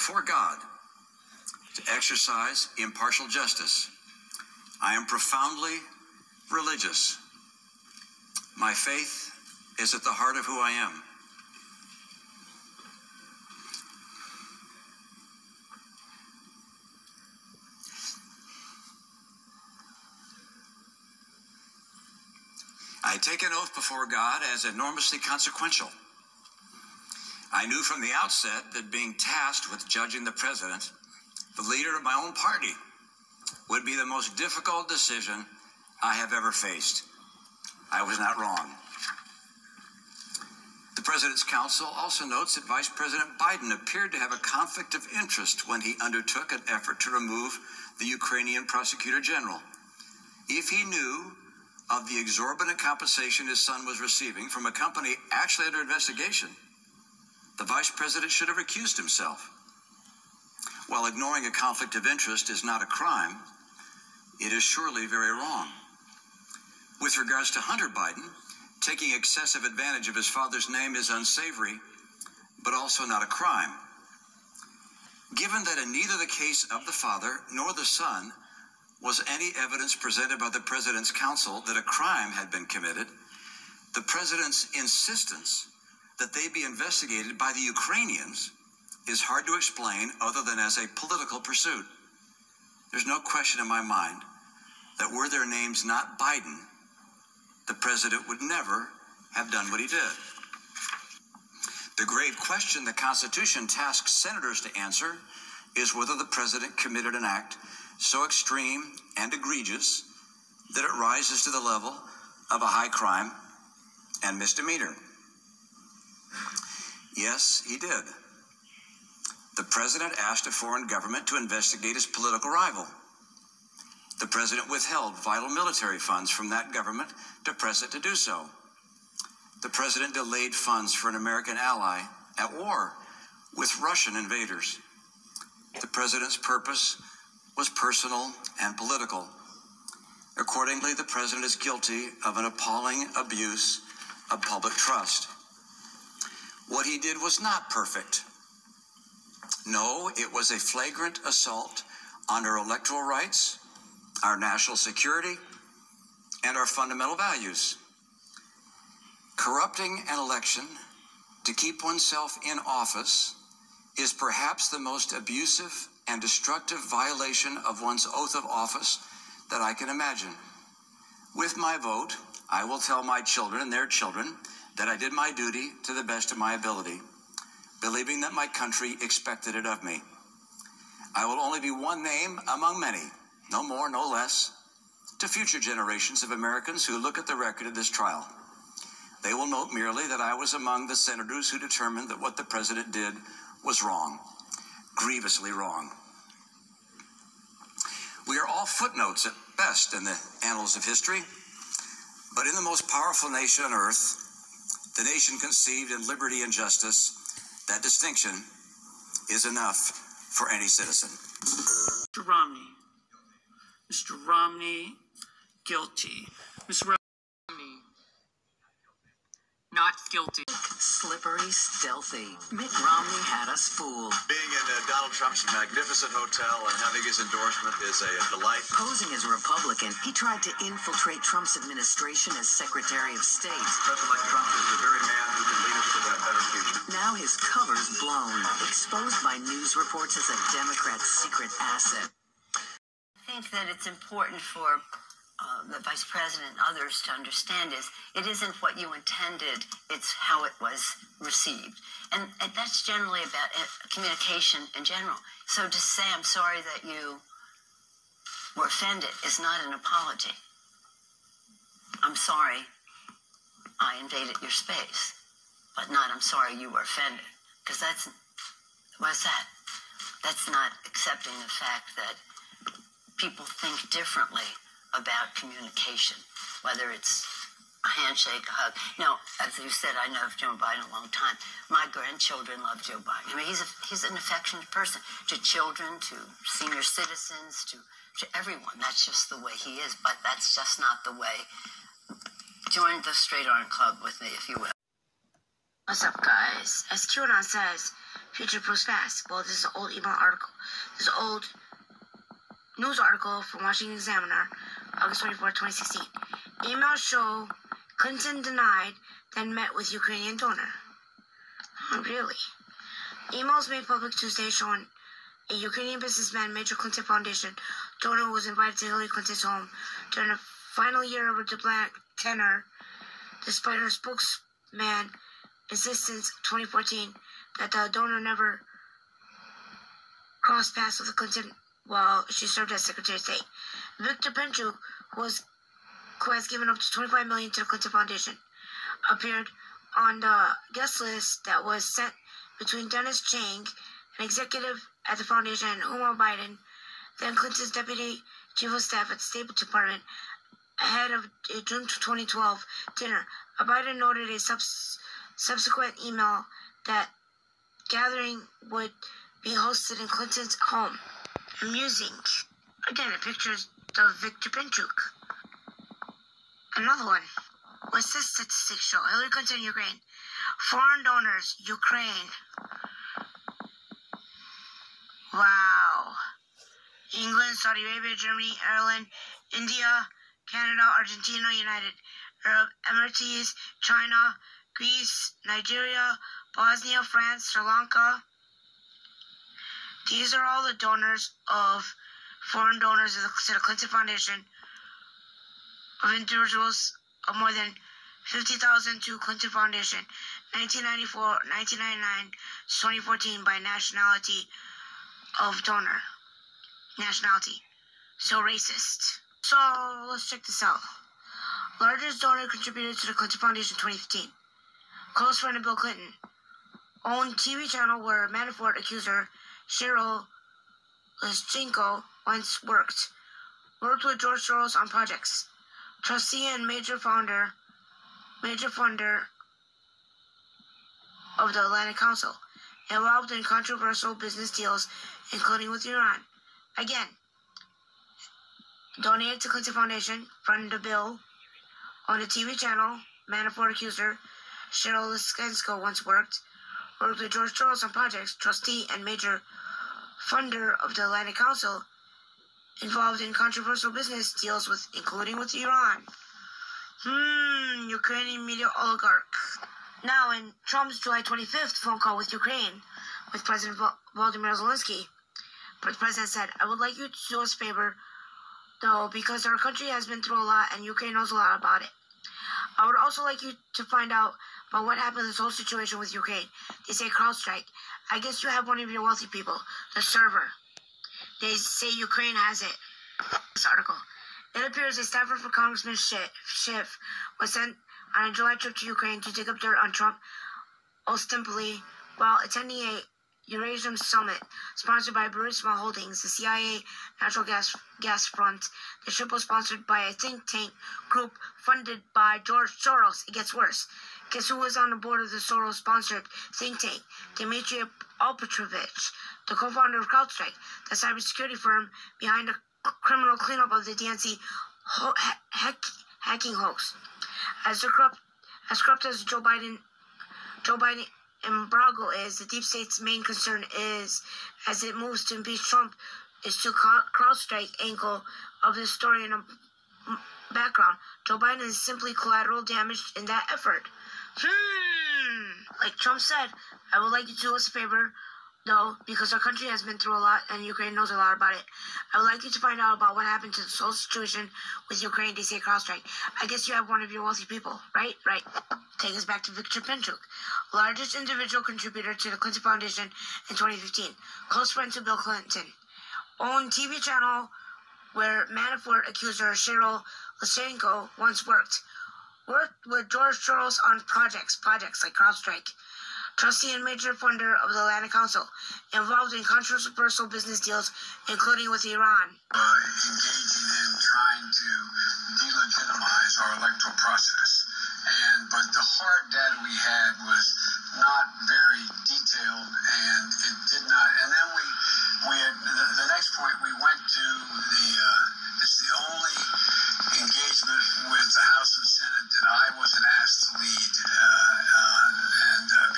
before God to exercise impartial justice. I am profoundly religious. My faith is at the heart of who I am. I take an oath before God as enormously consequential. I knew from the outset that being tasked with judging the president, the leader of my own party, would be the most difficult decision I have ever faced. I was not wrong. The President's Counsel also notes that Vice President Biden appeared to have a conflict of interest when he undertook an effort to remove the Ukrainian Prosecutor General. If he knew of the exorbitant compensation his son was receiving from a company actually under investigation, the Vice President should have recused himself. While ignoring a conflict of interest is not a crime, it is surely very wrong. With regards to Hunter Biden, taking excessive advantage of his father's name is unsavory, but also not a crime. Given that in neither the case of the father nor the son was any evidence presented by the President's Counsel that a crime had been committed, the President's insistence that they be investigated by the Ukrainians is hard to explain other than as a political pursuit. There's no question in my mind that were their names not Biden, the president would never have done what he did. The grave question the Constitution tasks senators to answer is whether the president committed an act so extreme and egregious that it rises to the level of a high crime and misdemeanor. Yes, he did. The president asked a foreign government to investigate his political rival. The president withheld vital military funds from that government to press it to do so. The president delayed funds for an American ally at war with Russian invaders. The president's purpose was personal and political. Accordingly, the president is guilty of an appalling abuse of public trust. What he did was not perfect. No, it was a flagrant assault on our electoral rights, our national security, and our fundamental values. Corrupting an election to keep oneself in office is perhaps the most abusive and destructive violation of one's oath of office that I can imagine. With my vote, I will tell my children and their children that I did my duty to the best of my ability, believing that my country expected it of me. I will only be one name among many, no more, no less, to future generations of Americans who look at the record of this trial. They will note merely that I was among the senators who determined that what the president did was wrong, grievously wrong. We are all footnotes at best in the annals of history, but in the most powerful nation on earth, the nation conceived in liberty and justice, that distinction is enough for any citizen. Mr. Romney. Mr. Romney, guilty. Ms. Romney, not guilty. Slippery, stealthy. Mitt Romney had us fooled. Being in Donald Trump's magnificent hotel and having his endorsement is a delight. Posing as a Republican, he tried to infiltrate Trump's administration as Secretary of State. President-elect Trump is the very man who can lead us to that better future. Now his cover's blown, exposed by news reports as a Democrat's secret asset. I think that it's important for the Vice President and others to understand is it isn't what you intended, it's how it was received. And that's generally about communication in general. So to say I'm sorry that you were offended is not an apology. I'm sorry I invaded your space, but not I'm sorry you were offended. Because what's that? That's not accepting the fact that people think differently about communication, whether it's a handshake, a hug. Now, as you said, I know Joe Biden a long time. My grandchildren love Joe Biden. I mean, he's an affectionate person to children, to senior citizens, to everyone. That's just the way he is, but that's just not the way. Join the Straight Arm Club with me, if you will. What's up, guys? As QAnon says, future proves past. Well, this is an old email article. This is an old news article from Washington Examiner, August 24, 2016. Emails show Clinton denied, then met with Ukrainian donor. Oh, really? Emails made public Tuesday showing a Ukrainian businessman, Major Clinton Foundation donor, was invited to Hillary Clinton's home during the final year of her diplomatic tenure, despite her spokesman insistence 2014 that the donor never crossed paths with Clinton while she served as Secretary of State. Victor Penchuk, who has given up to $25 million to the Clinton Foundation, appeared on the guest list that was sent between Dennis Chang, an executive at the foundation, and Umar Biden, then Clinton's deputy chief of staff at the State Department, ahead of a June 2012 dinner. Biden noted a subsequent email that gathering would be hosted in Clinton's home. Amusing. Again, it pictures of Victor Penchuk. Another one. What's this statistic show? Hillary Clinton, Ukraine. Foreign donors, Ukraine. Wow. England, Saudi Arabia, Germany, Ireland, India, Canada, Argentina, United Arab Emirates, China, Greece, Nigeria, Bosnia, France, Sri Lanka. These are all the donors of foreign donors to the Clinton Foundation, of individuals of more than 50,000 to Clinton Foundation, 1994, 1999, 2014 by nationality of donor. Nationality. So racist. So let's check this out. Largest donor contributed to the Clinton Foundation 2015. Close friend of Bill Clinton. Owned TV channel where Manafort accuser Cheryl Leschenko once worked. Worked with George Soros on projects. Trustee and major funder of the Atlantic Council. Involved in controversial business deals, including with Iran. Again, donated to Clinton Foundation, funded a bill on a TV channel, Manafort accuser Cheryl Leschenko once worked with George Soros on projects, trustee and major funder of the Atlantic Council, involved in controversial business deals including with Iran. Ukrainian media oligarch. Now, in Trump's July 25th phone call with Ukraine, with President Volodymyr Zelensky, the president said, "I would like you to do us a favor, though, because our country has been through a lot and Ukraine knows a lot about it. I would also like you to find out about what happened in this whole situation with Ukraine. They say CrowdStrike. I guess you have one of your wealthy people, the server. They say Ukraine has it." This article. It appears a staffer for Congressman Schiff was sent on a July trip to Ukraine to dig up dirt on Trump, ostensibly while attending a Eurasian summit sponsored by Burisma Holdings, the CIA natural gas front. The trip was sponsored by a think tank group funded by George Soros. It gets worse. Guess who was on the board of the Soros-sponsored think tank? Dmitry Alpetrovich, the co-founder of CrowdStrike, the cybersecurity firm behind the criminal cleanup of the DNC hacking hoax. As corrupt as Joe Biden embargo is, the deep state's main concern is, as it moves to impeach Trump, is to CrowdStrike angle of the story in a background. Joe Biden is simply collateral damage in that effort. Like Trump said, I would like you to do us a favor, though, because our country has been through a lot and Ukraine knows a lot about it. I would like you to find out about what happened to this whole situation with Ukraine. They say CrowdStrike. I guess you have one of your wealthy people, right? Right. Take us back to Victor Penchuk, largest individual contributor to the Clinton Foundation in 2015. Close friend to Bill Clinton. Owned TV channel where Manafort accuser Cheryl Leschenko once worked. Worked with George Soros on projects like CrowdStrike. Trustee and major funder of the Atlantic Council, involved in controversial business deals, including with Iran. Engaging in trying to delegitimize our electoral process. But the hard data we had was not very detailed, and it did not. And then we had, the next point, we went to it's the only engagement with the House and Senate that I wasn't asked to lead, and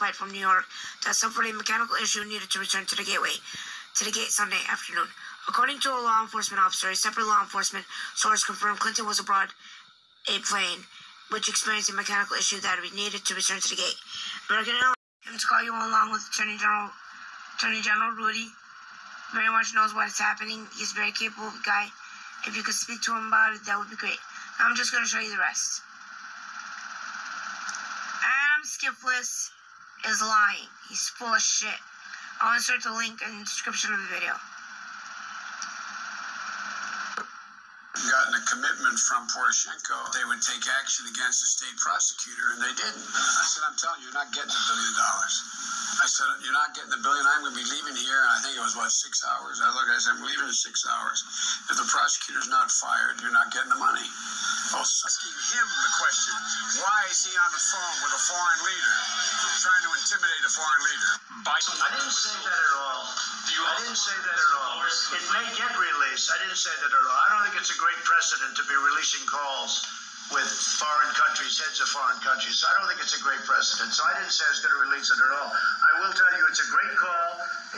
flight from New York that suffered a mechanical issue and needed to return to the gate Sunday afternoon. According to a law enforcement officer, a separate law enforcement source confirmed Clinton was aboard a plane which experienced a mechanical issue that needed to return to the gate. American Airlines to call you along with Attorney General Rudy. Very much knows what is happening. He's a very capable guy. If you could speak to him about it, that would be great. I'm just going to show you the rest. Adam Skifless is lying. He's full of shit. I'll insert the link in the description of the video. Gotten a commitment from Poroshenko, they would take action against the state prosecutor, and they didn't. I said, I'm telling you, you're not getting $1 billion. I said, you're not getting $1 billion. I'm going to be leaving here, and I think it was, 6 hours? I said, I'm leaving in 6 hours. If the prosecutor's not fired, you're not getting the money. Asking him the question, why is he on the phone with a foreign leader, trying to intimidate a foreign leader? I didn't say that at all. I didn't say that at all. It may get released. I didn't say that at all. I don't think it's a great precedent to be releasing calls with foreign countries, heads of foreign countries. So I don't think it's a great precedent. So I didn't say I was going to release it at all. I will tell you it's a great call.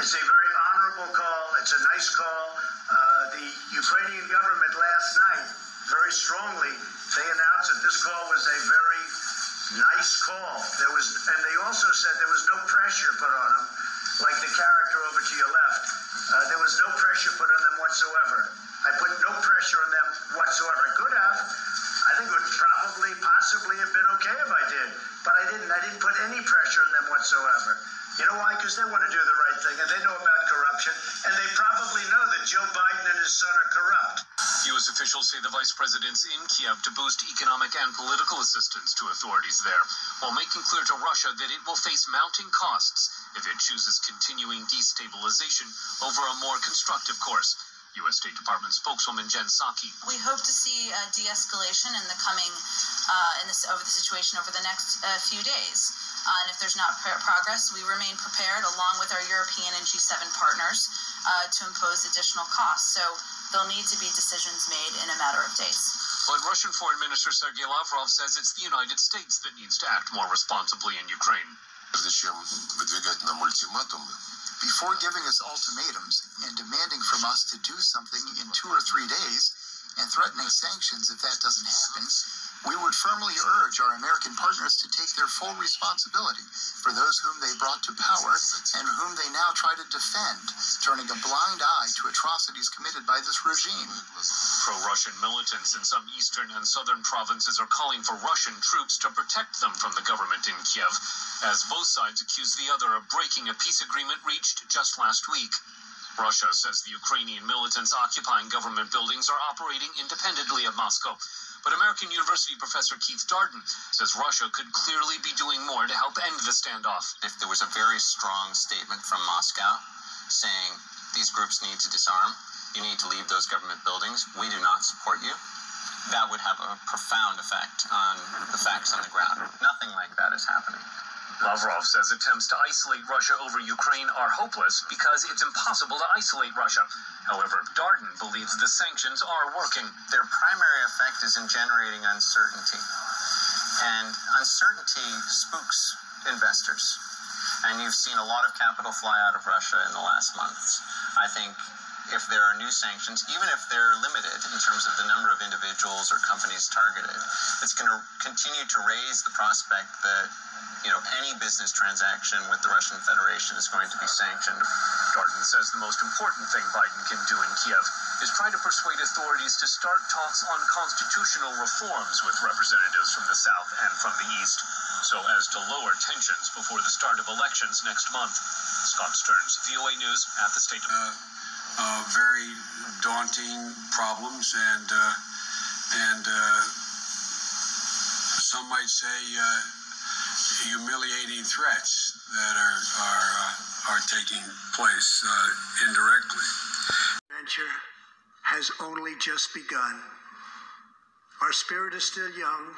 It's a very honorable call. It's a nice call. The Ukrainian government last night, very strongly, they announced that this call was a very nice call. And they also said there was no pressure put on them, like the character over to your left. There was no pressure put on them whatsoever. I put no pressure on them whatsoever. I could have. I think it would probably, possibly have been okay if I did. But I didn't. I didn't put any pressure on them whatsoever. You know why? Because they want to do the right thing, and they know about corruption, and they probably know that Joe Biden and his son are corrupt. U.S. officials say the vice president's in Kiev to boost economic and political assistance to authorities there, while making clear to Russia that it will face mounting costs if it chooses continuing destabilization over a more constructive course. U.S. State Department spokeswoman Jen Psaki. We hope to see de-escalation in the coming over the situation over the next few days. And if there's not progress, we remain prepared, along with our European and G7 partners, to impose additional costs. So there'll need to be decisions made in a matter of days. But Russian Foreign Minister Sergei Lavrov says it's the United States that needs to act more responsibly in Ukraine. Before giving us ultimatums and demanding from us to do something in 2 or 3 days and threatening sanctions if that doesn't happen, we would firmly urge our American partners to take their full responsibility for those whom they brought to power and whom they now try to defend, turning a blind eye to atrocities committed by this regime. Pro-Russian militants in some eastern and southern provinces are calling for Russian troops to protect them from the government in Kiev, as both sides accuse the other of breaking a peace agreement reached just last week. Russia says the Ukrainian militants occupying government buildings are operating independently of Moscow. But American University professor Keith Darden says Russia could clearly be doing more to help end the standoff. If there was a very strong statement from Moscow saying these groups need to disarm, you need to leave those government buildings, we do not support you, that would have a profound effect on the facts on the ground. Nothing like that is happening. Lavrov says attempts to isolate Russia over Ukraine are hopeless because it's impossible to isolate Russia. However, Darden believes the sanctions are working. Their primary effect is in generating uncertainty. And uncertainty spooks investors. And you've seen a lot of capital fly out of Russia in the last months. I think if there are new sanctions, even if they're limited in terms of the number of individuals or companies targeted, it's going to continue to raise the prospect that any business transaction with the Russian Federation is going to be sanctioned. Darden says the most important thing Biden can do in Kiev is try to persuade authorities to start talks on constitutional reforms with representatives from the South and from the East, so as to lower tensions before the start of elections next month. Scott Stearns, VOA News at the State Department. Very daunting problems and some might say humiliating threats that are taking place indirectly. Adventure has only just begun. Our spirit is still young.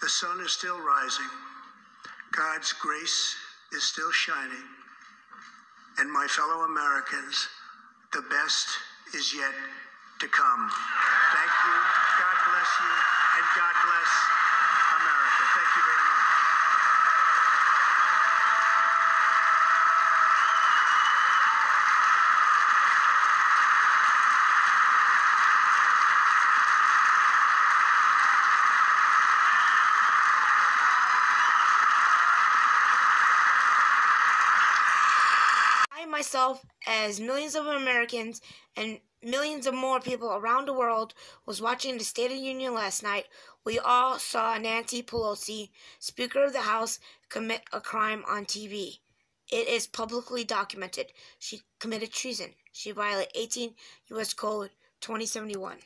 The sun is still rising. God's grace is still shining. And my fellow Americans, the best is yet to come. Thank you. God bless you. And God bless America. Thank you very much. I myself, as millions of Americans and millions of more people around the world, was watching the State of the Union last night. We all saw Nancy Pelosi, Speaker of the House, commit a crime on TV. It is publicly documented. She committed treason. She violated 18 U.S. Code 2071.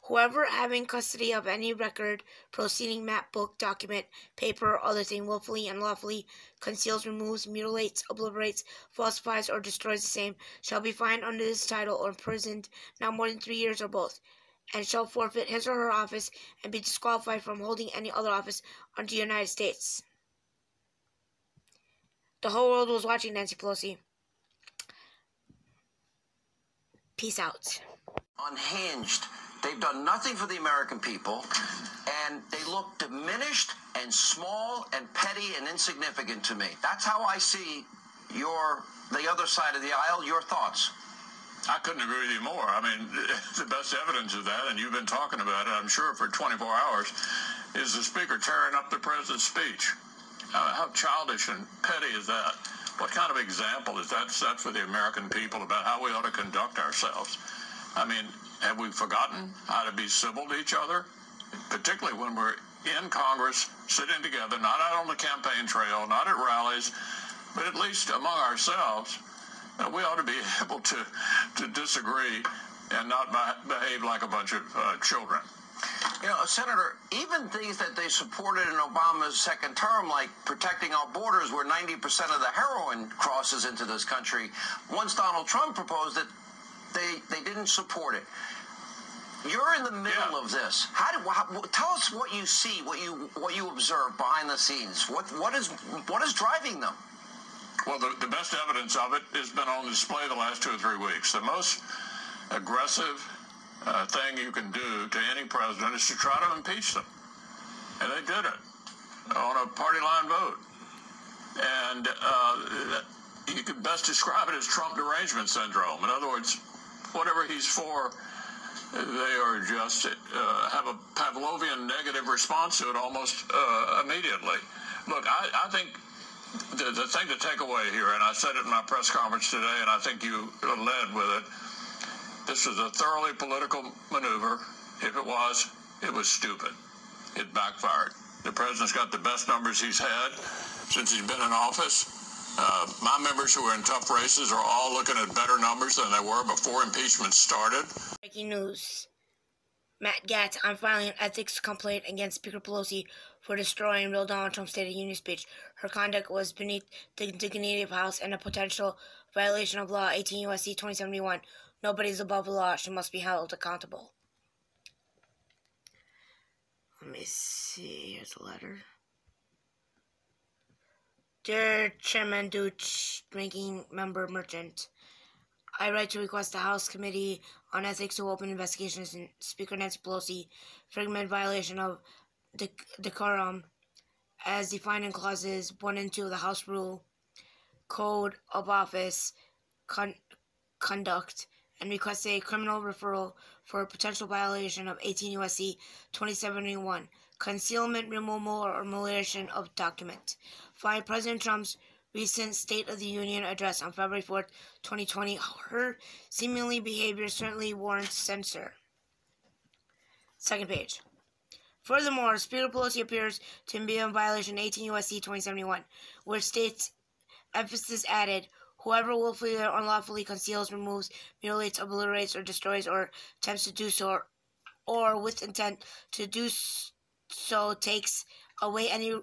Whoever having custody of any record, proceeding, map, book, document, paper, or other thing willfully and lawfully conceals, removes, mutilates, obliterates, falsifies, or destroys the same shall be fined under this title or imprisoned not more than 3 years or both, and shall forfeit his or her office and be disqualified from holding any other office under the United States. The whole world was watching Nancy Pelosi. Peace out. Unhinged. They've done nothing for the American people, and they look diminished and small and petty and insignificant to me. That's how I see the other side of the aisle. Your thoughts? I couldn't agree with you more. I mean, the best evidence of that, and you've been talking about it, I'm sure, for 24 hours, is the Speaker tearing up the President's speech. How childish and petty is that? What kind of example is that set for the American people about how we ought to conduct ourselves? I mean, have we forgotten how to be civil to each other? Particularly when we're in Congress, sitting together, not out on the campaign trail, not at rallies, but at least among ourselves. We ought to be able to disagree and not behave like a bunch of children. You know, Senator, even things that they supported in Obama's second term, like protecting our borders where 90% of the heroin crosses into this country, once Donald Trump proposed it, they didn't support it. You're in the middle of this. Tell us what you see, what you observe behind the scenes. What is driving them? Well, the best evidence of it has been on display the last 2 or 3 weeks. The most aggressive thing you can do to any president is to try to impeach them. And they did it on a party line vote. And you could best describe it as Trump derangement syndrome. In other words, whatever he's for, they are just have a Pavlovian negative response to it almost immediately. Look, I think the thing to take away here, and I said it in my press conference today, and I think you led with it, this was a thoroughly political maneuver. If it was stupid. It backfired. The president's got the best numbers he's had since he's been in office. My members who are in tough races are all looking at better numbers than they were before impeachment started. Breaking news. Matt Gaetz on filing an ethics complaint against Speaker Pelosi for destroying real Donald Trump's State of the Union speech. Her conduct was beneath the dignity of the House and a potential violation of law 18 U.S.C. 2071. Nobody is above the law. She must be held accountable. Let me see. Here's the letter. Dear Chairman Deutsch, Ranking Member Merchant, I write to request the House Committee on Ethics to open investigations in Speaker Nancy Pelosi fragment violation of decorum as defined in clauses 1 and 2 of the House Rule, Code of Office, Conduct, and request a criminal referral for a potential violation of 18 U.S.C. 2071, concealment, removal, or mutilation of document. Find President Trump's recent State of the Union address on February 4th, 2020. Her seemingly behavior certainly warrants censure. Second page. Furthermore, Speaker Pelosi appears to be in violation of 18 U.S.C. 2071, where states emphasis added, whoever willfully or unlawfully conceals, removes, mutilates, obliterates, or destroys, or attempts to do so, or with intent to do so, takes away any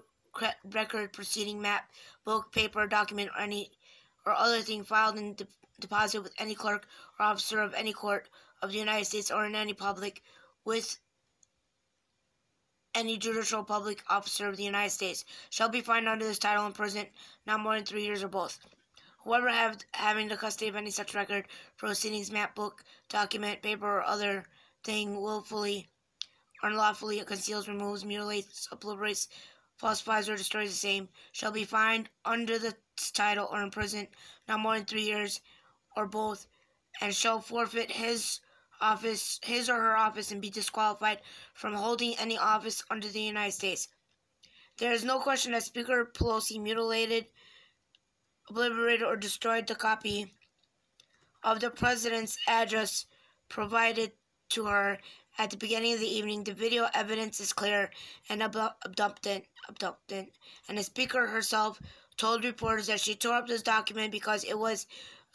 record, proceeding, map, book, paper, document, or other thing filed and deposited with any clerk or officer of any court of the United States or in any public with any judicial public officer of the United States shall be fined under this title and imprisoned not more than 3 years or both. Whoever having the custody of any such record, proceedings, map, book, document, paper, or other thing willfully or unlawfully conceals, removes, mutilates, obliterates, falsifies, or destroys the same, shall be fined under this title or imprisoned not more than 3 years or both, and shall forfeit his or her office and be disqualified from holding any office under the United States. There is no question that Speaker Pelosi mutilated obliterated or destroyed the copy of the president's address provided to her at the beginning of the evening. The video evidence is clear and abundant, and the speaker herself told reporters that she tore up this document because it was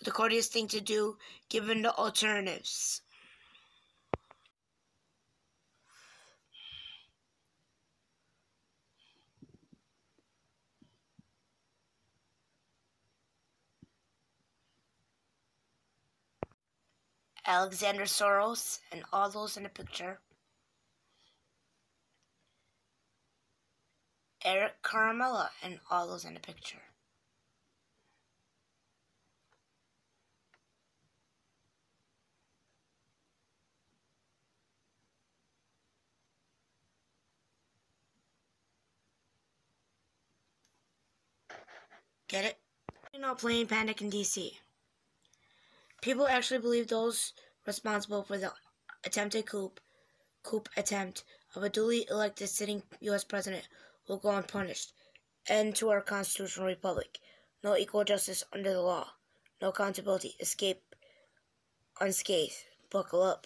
the courteous thing to do given the alternatives. Alexander Soros and all those in the picture. Eric Caramella and all those in the picture. Get it? Now playing Panic in DC. People actually believe those responsible for the attempted coup attempt of a duly elected sitting U.S. president will go unpunished. End to our constitutional republic. No equal justice under the law. No accountability. Escape unscathed. Buckle up.